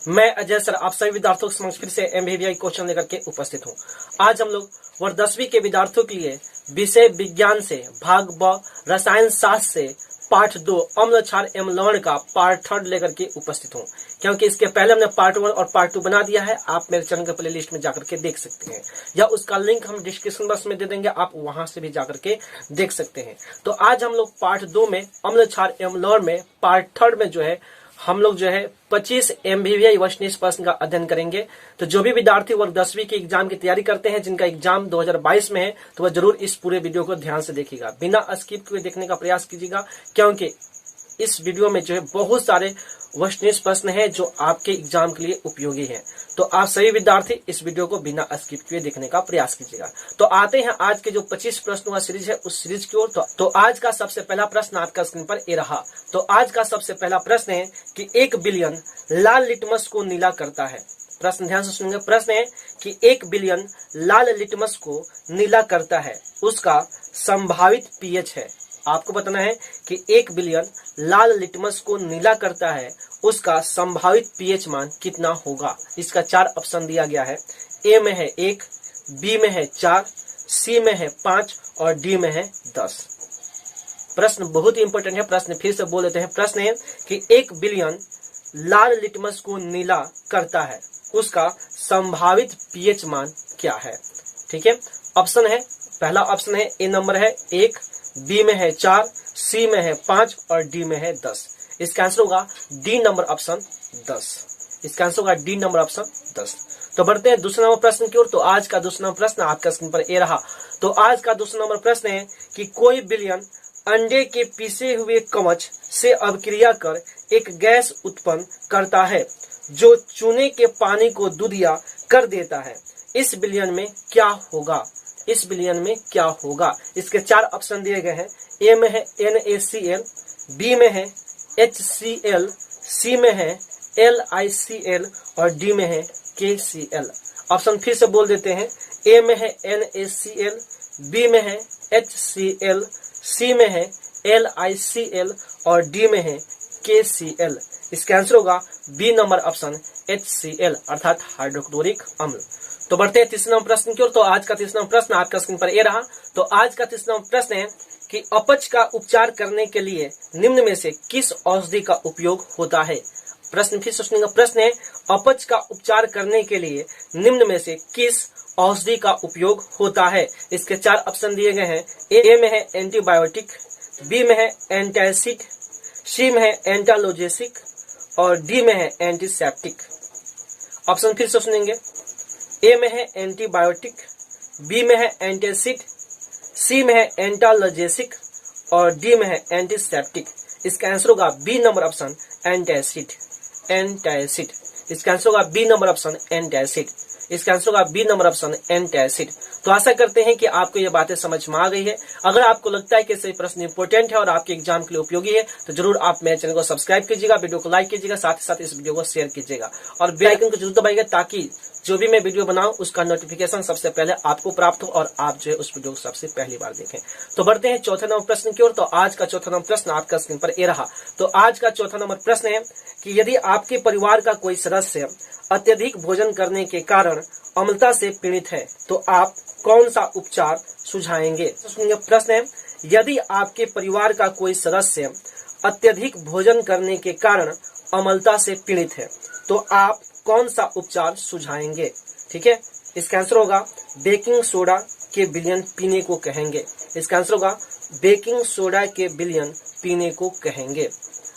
मैं अजय सर आप सभी विद्यार्थियों के समक्ष फिर से एमबीबीआई क्वेश्चन लेकर के उपस्थित हूँ। आज हम लोग वर्ग 10वीं के विद्यार्थियों के लिए विषय विज्ञान से भाग ब रसायन शास्त्र से पाठ 2 अम्ल क्षार एवं लवण का पार्ट 3 लेकर के उपस्थित हूँ, क्योंकि इसके पहले हमने पार्ट 1 और पार्ट 2 बना दिया है। आप मेरे चैनल के प्ले लिस्ट में जाकर के देख सकते हैं, या उसका लिंक हम डिस्क्रिप्शन बॉक्स में दे देंगे, आप वहां से भी जाकर के देख सकते हैं। तो आज हम लोग पार्ट 2 में अम्ल क्षार एवं लवण में पार्ट 3 में हम लोग 25 एमबीबीआई वर्षनिष्ठ प्रश्न का अध्ययन करेंगे। तो जो भी विद्यार्थी वर्ग 10वीं के एग्जाम की तैयारी करते हैं, जिनका एग्जाम 2022 में है, तो वह जरूर इस पूरे वीडियो को ध्यान से देखिएगा, बिना स्किप किए देखने का प्रयास कीजिएगा, क्योंकि इस वीडियो में बहुत सारे वर्षनिष्ठ प्रश्न हैं जो आपके एग्जाम के लिए उपयोगी हैं। तो आप सभी विद्यार्थी इस वीडियो को बिना स्किप किए देखने का प्रयास कीजिएगा। तो आते हैं आज के जो 25 प्रश्नों का सीरीज है उस सीरीज की ओर। तो आज का सबसे पहला प्रश्न आपका स्क्रीन पर ये रहा। तो आज का सबसे पहला प्रश्न है कि 1 बिलियन लाल लिटमस को नीला करता है। प्रश्न ध्यान से सुनेंगे। प्रश्न है कि 1 बिलियन लाल लिटमस को नीला करता है, उसका संभावित पीएच है। आपको बताना है कि 1 बिलियन लाल लिटमस को नीला करता है, उसका संभावित पीएच मान कितना होगा। इसका 4 ऑप्शन दिया गया है। ए में है 1, बी में है 4, सी में है 5 और डी में है 10। प्रश्न बहुत ही इंपॉर्टेंट है। प्रश्न फिर से बोल देते हैं। प्रश्न है कि 1 बिलियन लाल लिटमस को नीला करता है, उसका संभावित पीएच मान क्या है। ठीक है, ऑप्शन है, पहला ऑप्शन है ए नंबर है 1, बी में है 4, सी में है 5 और डी में है 10। इसका आंसर होगा डी नंबर ऑप्शन 10। इसका आंसर होगा डी नंबर ऑप्शन 10। तो बढ़ते हैं दूसरे नंबर प्रश्न की ओर। तो आज का दूसरा नंबर प्रश्न आपका स्क्रीन पर ए रहा। तो आज का दूसरा नंबर प्रश्न है कि कोई बिलियन अंडे के पीसे हुए कवच से अभिक्रिया कर एक गैस उत्पन्न करता है जो चूने के पानी को दूधिया कर देता है। इस बिलियन में क्या होगा। इस बिलियन में क्या होगा। इसके 4 ऑप्शन दिए गए हैं। ए में है NaCl, बी में है HCl, सी में है LiCl और डी में है KCl। ऑप्शन फिर से बोल देते हैं। ए में है NaCl, बी में है HCl, सी में है LiCl और डी में है KCl। इसका आंसर होगा बी नंबर ऑप्शन HCl अर्थात हाइड्रोक्लोरिक अम्ल। तो बढ़ते हैं तीसरे नंबर प्रश्न की ओर। तो आज का तीसरा प्रश्न आपका स्क्रीन पर ये रहा। तो आज का तीसरा प्रश्न है कि अपच का उपचार करने के लिए निम्न में से किस औषधि का उपयोग होता है। प्रश्न फिर सुनिएगा। प्रश्न है अपच का उपचार करने के लिए निम्न में से किस औषधि का उपयोग होता है। इसके 4 ऑप्शन दिए गए हैं। ए में है एंटीबायोटिक, बी में है एंटासिड, सी में है एंटालोजेसिक और डी में है एंटीसेप्टिक। ऑप्शन फिर से सुनेंगे। ए में है एंटीबायोटिक, बी में है एंटासिड, सी में है एंटालोजेसिक और डी में है एंटीसेप्टिक। इसका आंसर होगा B number option antacid. Antacid. इसका आंसर होगा बी नंबर ऑप्शन एंटासिड। इसका आंसर होगा बी नंबर ऑप्शन एंटासिड। तो आशा करते हैं कि आपको ये बातें समझ में आ गई है। अगर आपको लगता है कि सही प्रश्न इंपॉर्टेंट है और आपके एग्जाम के लिए उपयोगी है, तो जरूर आप मेरे चैनल को सब्सक्राइब कीजिएगा, वीडियो को लाइक कीजिएगा, साथ ही साथ इस वीडियो को शेयर कीजिएगा और बेल आइकन को जरूर दबाइएगा, ताकि जो भी मैं वीडियो बनाऊं उसका नोटिफिकेशन सबसे पहले आपको प्राप्त हो और आप उस वीडियो को सबसे पहली बार देखें। तो बढ़ते हैं चौथे नंबर प्रश्न की ओर। तो आज का चौथा नंबर प्रश्न आपका स्क्रीन पर ये रहा। तो आज का चौथा नंबर प्रश्न है कि यदि आपके परिवार का कोई सदस्य अत्यधिक भोजन करने के कारण अम्लता से पीड़ित है, तो आप कौन सा उपचार सुझाएंगे। प्रश्न है यदि आपके परिवार का कोई सदस्य अत्यधिक भोजन करने के कारण अम्लता से पीड़ित है, तो आप कौन सा उपचार सुझाएंगे। ठीक है, इसका आंसर होगा बेकिंग सोडा के विलयन पीने को कहेंगे। इसका आंसर होगा बेकिंग सोडा के विलयन पीने को कहेंगे।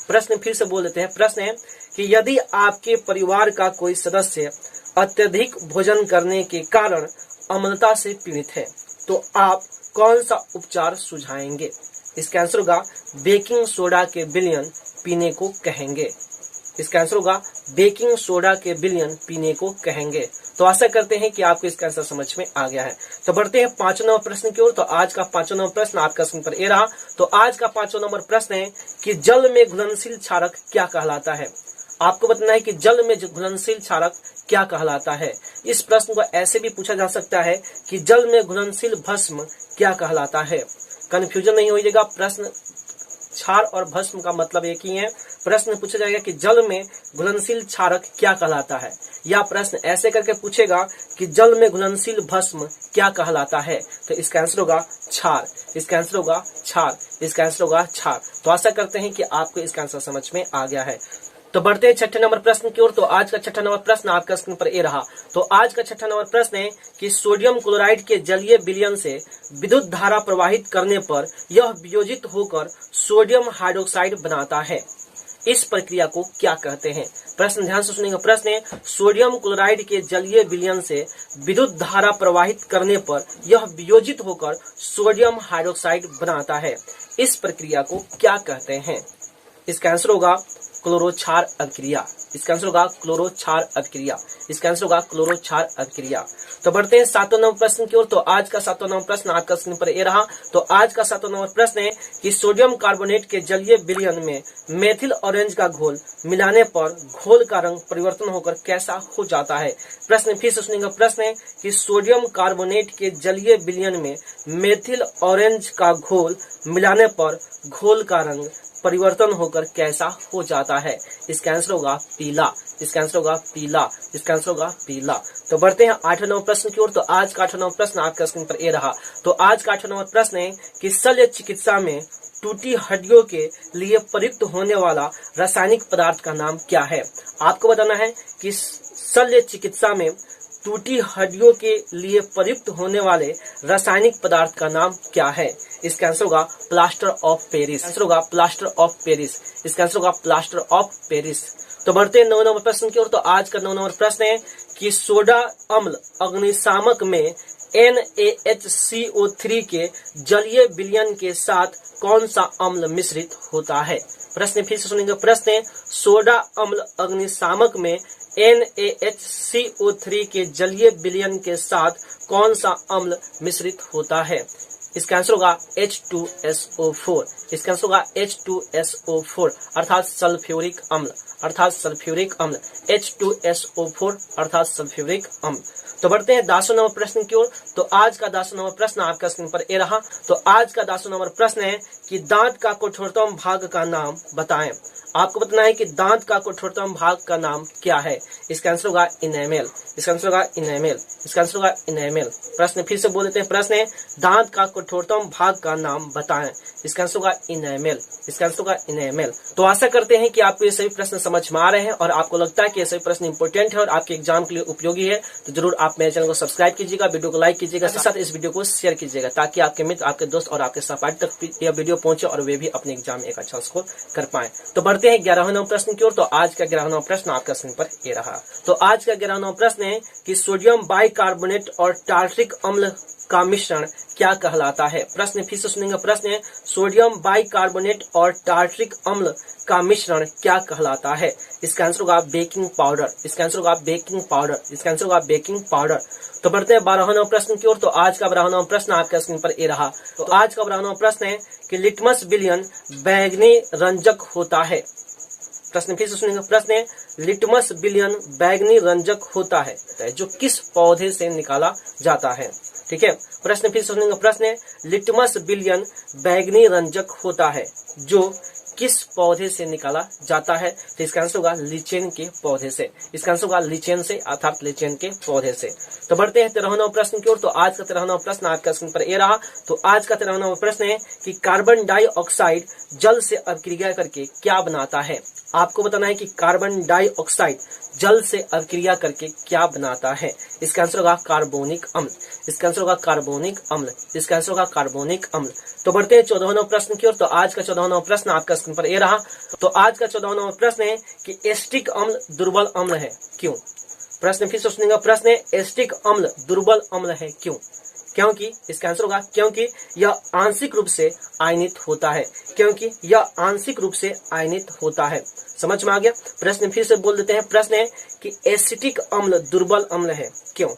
प्रश्न फिर से बोल देते हैं। प्रश्न है कि यदि आपके परिवार का कोई सदस्य अत्यधिक भोजन करने के कारण अम्लता से पीड़ित है, तो आप कौन सा उपचार सुझाएंगे। इसका आंसर होगा बेकिंग सोडा के विलयन पीने को कहेंगे। इसका आंसर होगा बेकिंग सोडा के विलयन पीने को कहेंगे। तो आशा करते हैं कि आपको इसका आंसर समझ में आ गया है। तो बढ़ते हैं 5वें नंबर प्रश्न की ओर। तो आज का 5वां नंबर प्रश्न आपका स्क्रीन पर ये रहा। तो आज का 5वां नंबर प्रश्न है कि जल में घुलनशील क्षारक क्या कहलाता है। आपको बताना है कि जल में घुलनशील क्षारक क्या कहलाता है। इस प्रश्न को ऐसे भी पूछा जा सकता है कि जल में घुलनशील भस्म क्या कहलाता है। कंफ्यूजन नहीं होइएगा। प्रश्न क्षार और भस्म का मतलब एक ही है। प्रश्न पूछा जाएगा कि जल में घुलनशील क्षारक क्या कहलाता है, या प्रश्न ऐसे करके पूछेगा कि जल में घुलनशील भस्म क्या कहलाता है। तो इसका आंसर होगा क्षार, इसका आंसर होगा क्षार, इसका आंसर होगा क्षार। तो आशा करते हैं कि आपको इसका आंसर समझ में आ गया है। तो बढ़ते हैं छठे नंबर प्रश्न की ओर। तो आज का छठा नंबर प्रश्न आपका स्क्रीन पर ये रहा। तो आज का छठा नंबर प्रश्न है कि सोडियम क्लोराइड के जलीय विलयन से विद्युत धारा प्रवाहित करने पर यह वियोजित होकर सोडियम हाइड्रोक्साइड बनाता है। इस प्रक्रिया को क्या कहते हैं? प्रश्न ध्यान से सुनिएगा। प्रश्न है सोडियम क्लोराइड के जलीय विलयन से विद्युत धारा प्रवाहित करने पर यह वियोजित होकर सोडियम हाइड्रोक्साइड बनाता है। इस प्रक्रिया को क्या कहते हैं? इसका आंसर होगा क्लोरोक्षार अभिक्रिया, इसका आंसर होगा क्लोरोक्षार अभिक्रिया, इसका आंसर होगा क्लोरोक्षार अभिक्रिया। तो बढ़ते हैं सातवें नंबर प्रश्न की ओर। तो आज का सातवां नंबर प्रश्न आपका स्क्रीन पर ये रहा। तो आज का सातवां नंबर प्रश्न है कि सोडियम कार्बोनेट के जलीय विलयन में मेथिल ऑरेंज का घोल मिलाने पर घोल का रंग परिवर्तन होकर कैसा हो जाता है? प्रश्न फिर से सुनिएगा। प्रश्न है कि सोडियम कार्बोनेट के जलीय विलयन में मेथिल ऑरेंज का घोल मिलाने पर घोल का रंग परिवर्तन होकर कैसा हो जाता है? इसका आंसर होगा पीला, इसका आंसर होगा पीला, इसका आंसर होगा पीला। तो बढ़ते हैं 8वें नंबर प्रश्न की ओर। तो आज का 8वां नंबर प्रश्न आपका स्क्रीन पर ये रहा। तो आज का 8वां नंबर प्रश्न है कि शल्य चिकित्सा में टूटी हड्डियों के लिए प्रयुक्त होने वाला रासायनिक पदार्थ का नाम क्या है? आपको बताना है कि शल्य चिकित्सा में टूटी हड्डियों के लिए प्रयुक्त होने वाले रासायनिक पदार्थ का नाम क्या है? इसका आंसर होगा प्लास्टर ऑफ पेरिस, आंसर होगा प्लास्टर ऑफ पेरिस, इसका आंसर होगा प्लास्टर ऑफ पेरिस। तो बढ़ते हैं 9वें नंबर प्रश्न की ओर। तो आज का 9वां नंबर प्रश्न है कि सोडा अम्ल अग्निशामक में NaHCO3 के जलीय विलयन के साथ कौन सा अम्ल मिश्रित होता है? प्रश्न फिर से सुनेंगे। प्रश्न है सोडा अम्ल अग्निशामक में NaHCO3 के जलीय विलयन के साथ कौन सा अम्ल मिश्रित होता है? इसका आंसर होगा H2SO4, इसका आंसर होगा H2SO4 अर्थात सल्फ्यूरिक अम्ल, अर्थात सल्फ्यूरिक अम्ल, H2SO4 अर्थात सल्फ्यूरिक अम्ल। तो बढ़ते हैं 10वें नंबर प्रश्न की ओर। तो आज का 10वां नंबर प्रश्न आपका स्क्रीन पर ये रहा। तो आज का 10वां नंबर प्रश्न है कि दांत का कठोरतम भाग का नाम बताएं। आपको बताना है कि दांत का कठोरतम भाग का नाम क्या है? इसका आंसर होगा इनेमल, इसका आंसर होगा इनेमल, इसका आंसर होगा इनेमल। प्रश्न फिर से बोल देते हैं। प्रश्न है दांत का कठोरतम भाग का नाम बताएं। इसका आंसर होगा इनेमल, इसका आंसर होगा इनेमल। तो आशा करते हैं कि आपको ये सभी प्रश्न समझ में आ रहे हैं और आपको लगता है कि ये सभी प्रश्न इंपॉर्टेंट है और आपके एग्जाम के लिए उपयोगी है। तो जरूर आप मेरे चैनल को सब्सक्राइब कीजिएगा, वीडियो को लाइक कीजिएगा, साथ इस वीडियो को शेयर कीजिएगा ताकि आपके मित्र, आपके दोस्त और आपके सहपाठी तक यह वीडियो पहुंचे और वे भी अपने एग्जाम में एक अच्छा स्कोर कर पाए। तो बढ़ते हैं 11वें नंबर प्रश्न की ओर। तो आज का 11वां नंबर प्रश्न आपका स्क्रीन पर ये रहा। तो आज का 11वां नंबर प्रश्न है कि सोडियम बाइकार्बोनेट और टार्ट्रिक अम्ल का मिश्रण क्या कहलाता है? प्रश्न फिर से सुनेंगे। प्रश्न है सोडियम बाइकार्बोनेट और टार्ट्रिक अम्ल का मिश्रण क्या कहलाता है? इसका आंसर होगा बेकिंग पाउडर, इसका आंसर होगा बेकिंग पाउडर, इसका आंसर होगा बेकिंग पाउडर। तो बढ़ते हैं 12वें नंबर प्रश्न की ओर। तो आज का 12वां नंबर प्रश्न आपके स्क्रीन पर ये रहा। तो आज का 12वां नंबर प्रश्न है कि लिटमस विलयन बैंगनी रंजक होता है। प्रश्न फिर से सुनेंगे। प्रश्न है लिटमस विलयन बैंगनी रंजक होता है जो किस पौधे से निकाला जाता है? ठीक है, प्रश्न फिर सुनेंगे। प्रश्न है लिटमस विलयन बैंगनी रंजक होता है जो किस पौधे से निकाला जाता है? तो इसका आंसर होगा लीचेन के पौधे से, इसका आंसर होगा लीचेन से अर्थात लीचेन के पौधे से। तो बढ़ते हैं 13वें नंबर प्रश्न की ओर। तो आज का 13वां नंबर प्रश्न आपका स्क्रीन पर ये रहा। तो आज का 13वां नंबर प्रश्न है कि कार्बन डाइऑक्साइड जल से अभिक्रिया करके क्या बनाता है? आपको बताना है कि कार्बन डाइऑक्साइड जल से अभिक्रिया करके क्या बनाता है? इसका आंसर होगा कार्बोनिक अम्ल, इसका आंसर होगा कार्बोनिक अम्ल, इसका आंसर होगा कार्बोनिक अम्ल। तो बढ़ते हैं 14वें नंबर प्रश्न की ओर। तो आज का 14वां नंबर प्रश्न आपका स्क्रीन पर ये रहा। तो आज का 14वां नंबर प्रश्न है कि एस्टिक अम्ल दुर्बल अम्ल है, क्यों? प्रश्न फिर से सुनिएगा। प्रश्न है एस्टिक अम्ल दुर्बल अम्ल है, क्यों? क्योंकि इसका आंसर होगा क्योंकि यह आंशिक रूप से आयनित होता है, क्योंकि यह आंशिक रूप से आयनित होता है। समझ में आ गया? प्रश्न फिर से बोल देते हैं। प्रश्न है कि एसिटिक अम्ल दुर्बल अम्ल है, क्यों?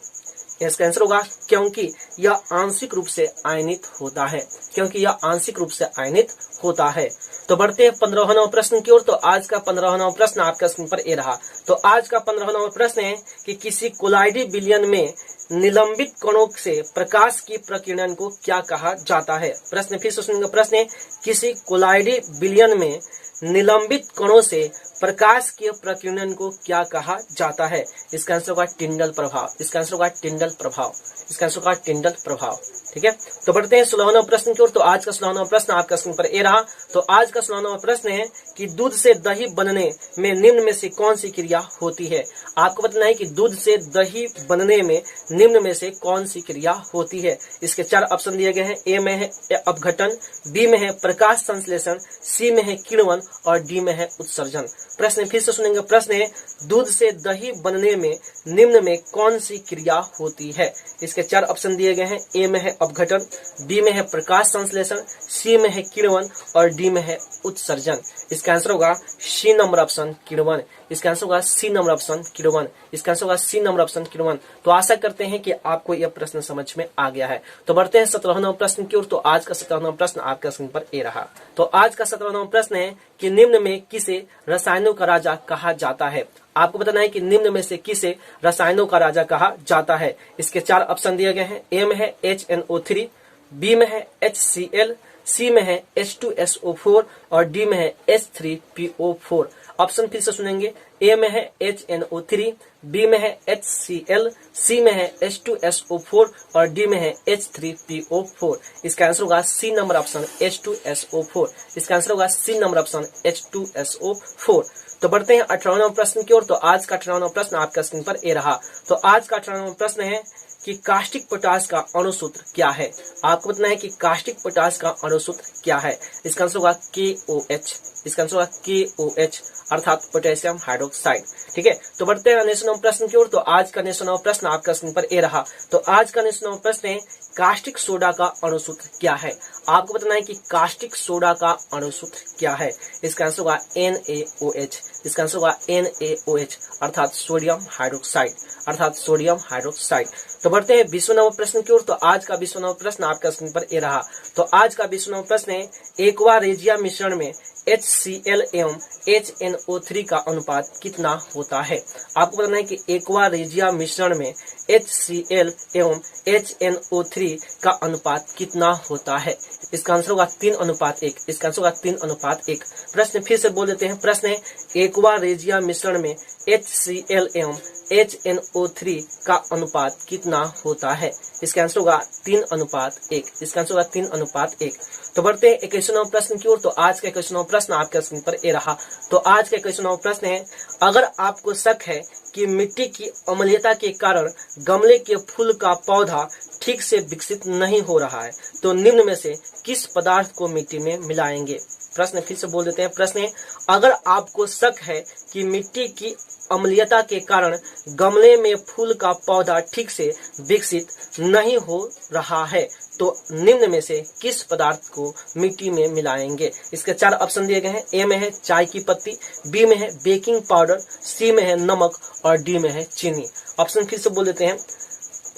इसका आंसर होगा क्योंकि यह आंशिक रूप से आयनित होता है, क्योंकि यह आंशिक रूप से आयनित होता है। तो बढ़ते हैं 15वें नंबर प्रश्न की ओर। तो आज का 15वां नंबर प्रश्न आपका स्क्रीन पर ये रहा। तो आज का 15वां नंबर प्रश्न है कि किसी कोलाइडी विलयन में निलंबित कणों से प्रकाश की प्रकीर्णन को क्या कहा जाता है? प्रश्न फिर से सुनेंगे। प्रश्न है किसी कोलाइडी विलयन में निलंबित कणों से प्रकाश के प्रकीर्णन को क्या कहा जाता है? इसका आंसर होगा टिंडल प्रभाव। इसका आंसर होगा टिंडल प्रभाव। इसका आंसर होगा टिंडल प्रभाव। ठीक है, तो बढ़ते हैं 16वां प्रश्न की ओर। तो आज का 16वां प्रश्न आपका स्क्रीन पर ये रहा। तो आज का 16वां प्रश्न है कि दूध से दही बनने में निम्न में से कौन सी क्रिया होती है? आपको बताना है कि दूध से दही बनने में निम्न में से कौन सी क्रिया होती है। इसके 4 ऑप्शन दिए गए हैं। ए में है अपघटन, बी में है प्रकाश संश्लेषण, सी में है किण्वन और डी में है उत्सर्जन। प्रश्न फिर से सुनेंगे। प्रश्न है दूध से दही बनने में निम्न में कौन सी क्रिया होती है? इसके 4 ऑप्शन दिए गए हैं। ए में है अपघटन, बी में है प्रकाश संश्लेषण, सी में है किण्वन और डी में है उत्सर्जन। इसका आंसर होगा सी नंबर ऑप्शन किण्वन। इसका आंसर होगा सी नंबर ऑप्शन किण्वन। इसका आंसर होगा सी नंबर ऑप्शन किण्वन। तो आशा करते हैं कि आपको यह प्रश्न समझ में आ गया है। तो बढ़ते हैं 17वां प्रश्न की ओर। तो आज का 17वां प्रश्न आपके स्क्रीन पर ये रहा। तो आज का 17वां प्रश्न है कि निम्न में किसे रसायनों का राजा कहा जाता है? आपको बताना है कि निम्न में से किसे रसायनों का राजा कहा जाता है। इसके 4 ऑप्शन दिए गए हैं। ए में है HNO3, बी में है HCl, सी में है H2SO4 और डी में है H3PO4। ऑप्शन फिर से सुनेंगे। ए में है HNO3, बी में है HCl, सी में है H2SO4 और डी में है H3PO4। इसका आंसर होगा सी नंबर ऑप्शन H2SO4। इसका आंसर होगा सी नंबर ऑप्शन H2SO4। तो बढ़ते हैं 18वां प्रश्न की ओर। तो आज का 18वां प्रश्न आपका स्क्रीन पर ये रहा। तो आज का 18वां प्रश्न है कि कास्टिक पोटास का अणुसूत्र क्या है? आपको बताना है कि कास्टिक पोटास का अणुसूत्र क्या है। इसका आंसर होगा KOH। इसका आंसर होगा KOH अर्थात पोटेशियम हाइड्रोक्साइड। ठीक है, तो बढ़ते हैं 19वां प्रश्न की ओर। तो आज का 19वां प्रश्न आपका स्क्रीन पर ये रहा। तो आज का 19वां प्रश्न है कास्टिक सोडा का अणुसूत्र क्या है? आपको बताना है कि कास्टिक सोडा का अणुसूत्र क्या है। इसका आंसर होगा NaOH। इसका आंसर होगा NaOH अर्थात सोडियम हाइड्रोक्साइड। अर्थात सोडियम हाइड्रोक्साइड। तो बढ़ते हैं 20वां प्रश्न की ओर। तो आज का 20वां प्रश्न आपका स्क्रीन पर ये रहा। तो आज का 20वां प्रश्न है एक्वा रेजिया मिश्रण में HCl एवं HNO3 का अनुपात कितना होता है? आपको बताना है कि एक्वा रेजिया मिश्रण में HCl एवं HNO3 का अनुपात कितना होता है। इसका आंसर होगा 3:1। इसका आंसर होगा 3:1। प्रश्न फिर से बोल देते हैं। प्रश्न है एक्वा रेजिया मिश्रण में HCl एवं HNO3 का अनुपात कितना होता है। इसका आंसर होगा 3:1। इसका आंसर होगा 3:1। तो बढ़ते हैं 21वां प्रश्न की ओर। तो आज का 21वां प्रश्न आपके स्क्रीन पर ये रहा। तो आज का 21वां प्रश्न है अगर आपको शक है कि मिट्टी की अम्लीयता के कारण गमले के फूल का पौधा ठीक से विकसित नहीं हो रहा है तो निम्न में से किस पदार्थ को मिट्टी में मिलाएंगे? प्रश्न फिर से बोल देते हैं। प्रश्न है अगर आपको शक है कि मिट्टी की अम्लीयता के कारण गमले में फूल का पौधा ठीक से विकसित नहीं हो रहा है तो निम्न में से किस पदार्थ को मिट्टी में मिलाएंगे? इसके 4 ऑप्शन दिए गए हैं। ए में है चाय की पत्ती, बी में है बेकिंग पाउडर, सी में है नमक और डी में है चीनी। ऑप्शन फिर से बोल देते हैं।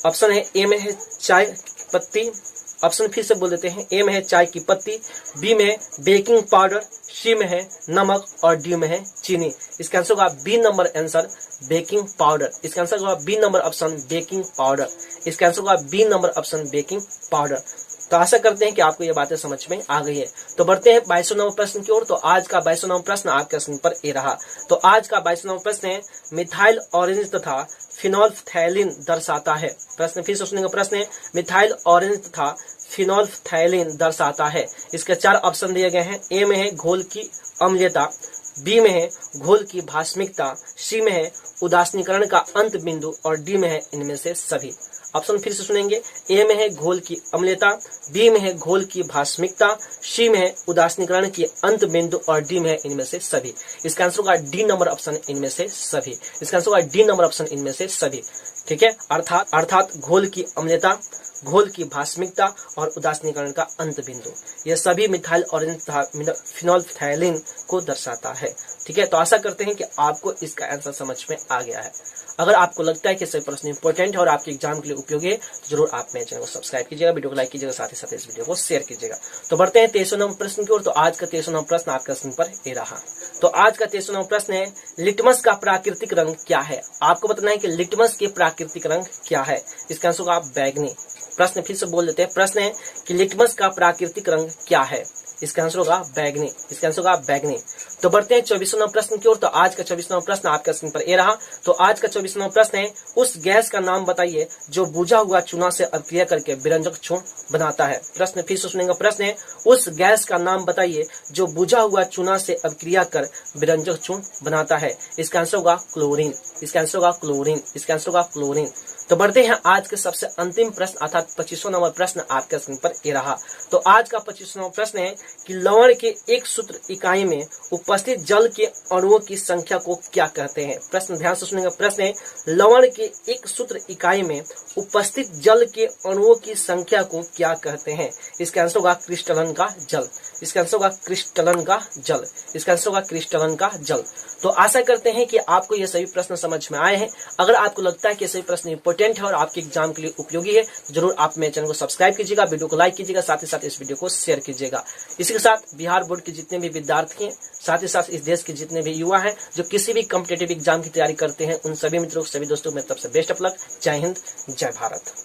ऑप्शन है ए में है चाय की पत्ती। ऑप्शन फिर से बोल देते हैं। ए में है चाय की पत्ती, बी में है बेकिंग पाउडर, सी में है नमक और डी में है चीनी। इसका आंसर होगा B number answer baking powder. इसका आंसर होगा B number option baking powder. इसका आंसर होगा B number option baking powder. तो आशा करते हैं कि आपको ये बातें समझ में आ गई है। तो बढ़ते हैं 22वां प्रश्न की ओर। तो आज का 22वां प्रश्न आपके स्क्रीन पर ये रहा। तो आज का 22वां प्रश्न है मिथाइल ऑरेंज तथा फिनोल्फथैलीन दर्शाता है। प्रश्न फिर से सुनेंगे। प्रश्न है मिथाइल ऑरेंज तथा फिनोल्फथैलीन दर्शाता है। इसके 4 ऑप्शन दिए गए हैं। ए में है घोल की अम्लीयता, बी में है घोल की भास्मिकता, सी में है उदासीनीकरण का अंत बिंदु और डी में है इनमें से सभी। ऑप्शन फिर से सुनेंगे। ए में है घोल की अम्लीयता, बी में है घोल की भास्मिकता, सी में है उदासीनीकरण की अंत बिंदु और डी में है इनमें से सभी। इसका आंसर होगा डी नंबर ऑप्शन इनमें से सभी। इसका आंसर होगा डी नंबर ऑप्शन इनमें से सभी। ठीक है, अर्थात घोल की अम्लीयता, घोल की भास्मिकता और उदासीनीकरण का अंत बिंदु, ये सभी मिथाइल ऑरेंज तथा फिनोल्फथैलीन को दर्शाता है। ठीक है, तो आशा करते हैं कि आपको इसका आंसर समझ में आ गया है। अगर आपको लगता है कि सभी प्रश्न इंपॉर्टेंट है और आपके एग्जाम के लिए उपयोगी है तो जरूर आप मेरे चैनल को सब्सक्राइब कीजिएगा, वीडियो को लाइक कीजिएगा, साथ ही साथ इस वीडियो को शेयर कीजिएगा। तो बढ़ते हैं 23वां प्रश्न की ओर। तो आज का 23वां प्रश्न आपका स्क्रीन पर ये रहा। तो आज का 23वां प्रश्न है लिटमस का प्राकृतिक रंग क्या है? आपको बताना है कि लिटमस के प्राकृतिक रंग क्या है। इसका आंसर होगा बैगनी। प्रश्न फिर से बोल देते हैं। प्रश्न है कि लिटमस का प्राकृतिक रंग क्या है? इसका आंसर होगा बैगनी। इसका आंसर होगा बैगनी। तो बढ़ते हैं 24वां प्रश्न की ओर। तो आज का 24वां प्रश्न आपके स्क्रीन पर ये रहा। तो आज का 24वां प्रश्न है, उस गैस का नाम बताइए जो बुझा हुआ चूना से अभिक्रिया करके विरंजक चूर्ण बनाता है। प्रश्न फिर से सुनेंगे। प्रश्न है, उस गैस का नाम बताइए जो बुझा हुआ चूना से अभिक्रिया कर विरंजक चूर्ण बनाता है। इसका आंसर होगा क्लोरीन। इसका आंसर होगा क्लोरीन। इसका आंसर होगा क्लोरीन। तो बढ़ते हैं आज के सबसे अंतिम प्रश्न अर्थात 25वां नंबर प्रश्न आपके स्क्रीन पर ये रहा। तो आज का 25वां प्रश्न है कि लवण के एक सूत्र इकाई में उपस्थित जल के अणुओं की संख्या को क्या कहते हैं। प्रश्न ध्यान से सुनेंगे। प्रश्न है, लवण के एक सूत्र इकाई में उपस्थित जल के अणुओं की संख्या को क्या कहते हैं। इसका आंसर होगा क्रिस्टलन का जल। इसका आंसर होगा क्रिस्टलन का जल। इसका आंसर होगा क्रिस्टलन का जल। तो आशा करते हैं कि आपको ये सभी प्रश्न समझ में आए हैं। अगर आपको लगता है कि ये सभी प्रश्न इंपॉर्टेंट है और आपके एग्जाम के लिए उपयोगी है, जरूर आप मेरे चैनल को सब्सक्राइब कीजिएगा, वीडियो को लाइक कीजिएगा, साथ ही साथ इस वीडियो को शेयर कीजिएगा। इसी के साथ बिहार बोर्ड के जितने भी विद्यार्थी हैं, साथ ही साथ इस देश के जितने भी युवा हैं जो किसी भी कॉम्पिटेटिव एग्जाम की तैयारी करते हैं, उन सभी मित्रों, सभी दोस्तों में तरफ से बेस्ट ऑफ लक। जय हिंद, जय भारत।